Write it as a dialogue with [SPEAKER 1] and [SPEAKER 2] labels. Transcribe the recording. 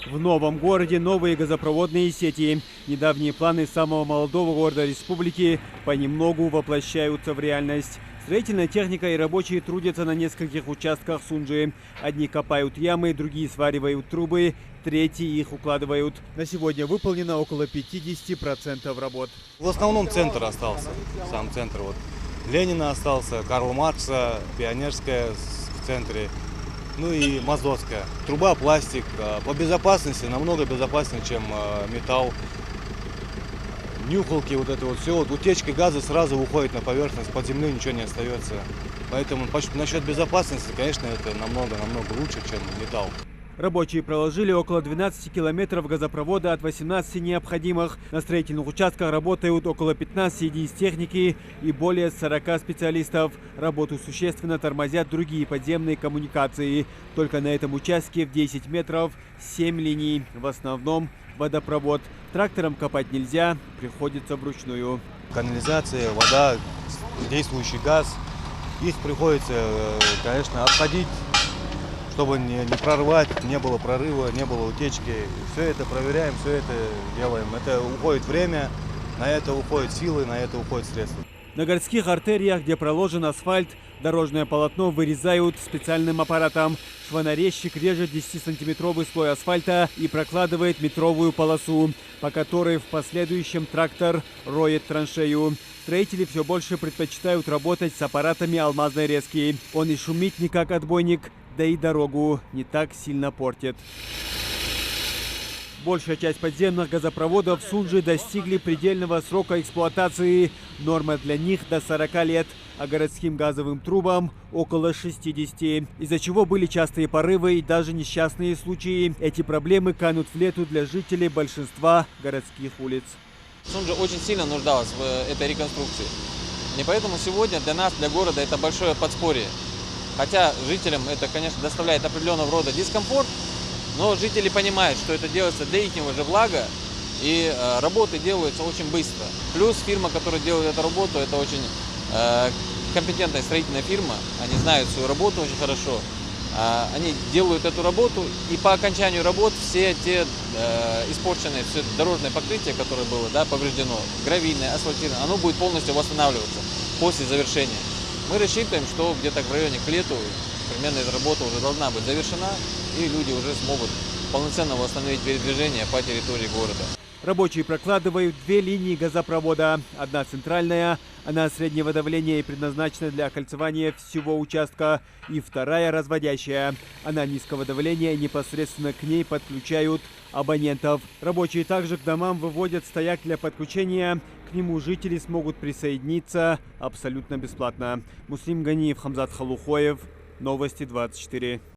[SPEAKER 1] В новом городе новые газопроводные сети. Недавние планы самого молодого города республики понемногу воплощаются в реальность. Строительная техника и рабочие трудятся на нескольких участках Сунжи. Одни копают ямы, другие сваривают трубы, третьи их укладывают. На сегодня выполнено около 50% работ.
[SPEAKER 2] В основном центр остался, сам центр. Вот. Ленина остался, Карла Маркса, Пионерская в центре, ну и Мазовская. Труба, пластик. По безопасности намного безопаснее, чем металл. Нюхалки, вот это вот все. Вот утечка газа сразу уходит на поверхность, под землей ничего не остается. Поэтому насчет безопасности, конечно, это намного лучше, чем металл.
[SPEAKER 1] Рабочие проложили около 12 километров газопровода от 18 необходимых. На строительных участках работают около 15 единиц техники и более 40 специалистов. Работу существенно тормозят другие подземные коммуникации. Только на этом участке в 10 метров 7 линий. В основном водопровод. Трактором копать нельзя, приходится вручную.
[SPEAKER 2] Канализация, вода, действующий газ. Их приходится, конечно, обходить, чтобы не прорвать, не было прорыва, не было утечки. Все это проверяем, все это делаем. Это уходит время, на это уходят силы, на это уходят средства.
[SPEAKER 1] На городских артериях, где проложен асфальт, дорожное полотно вырезают специальным аппаратом. Швонорезчик режет 10-сантиметровый слой асфальта и прокладывает метровую полосу, по которой в последующем трактор роет траншею. Строители все больше предпочитают работать с аппаратами алмазной резки. Он и шумит не как отбойник, да и дорогу не так сильно портит. Большая часть подземных газопроводов в Сунжи достигли предельного срока эксплуатации. Норма для них до 40 лет, а городским газовым трубам около 60. Из-за чего были частые порывы и даже несчастные случаи. Эти проблемы канут в лету для жителей большинства городских улиц.
[SPEAKER 3] Сунжа очень сильно нуждалась в этой реконструкции. И поэтому сегодня для нас, для города, это большое подспорье. Хотя жителям это, конечно, доставляет определенного рода дискомфорт, но жители понимают, что это делается для их же блага, и работы делаются очень быстро. Плюс фирма, которая делает эту работу, это очень компетентная строительная фирма, они знают свою работу очень хорошо. Они делают эту работу, и по окончанию работ все те испорченные, все дорожное покрытие, которое было повреждено, гравийное, асфальтированное, оно будет полностью восстанавливаться после завершения. Мы рассчитываем, что где-то в районе к лету примерно эта работа уже должна быть завершена, и люди уже смогут полноценно восстановить передвижение по территории города.
[SPEAKER 1] Рабочие прокладывают 2 линии газопровода. Одна центральная, она среднего давления и предназначена для окольцевания всего участка. И вторая разводящая. Она низкого давления, и непосредственно к ней подключают абонентов. Рабочие также к домам выводят стояк для подключения. К нему жители смогут присоединиться абсолютно бесплатно. Муслим Ганиев, Хамзат Халухоев. Новости 24.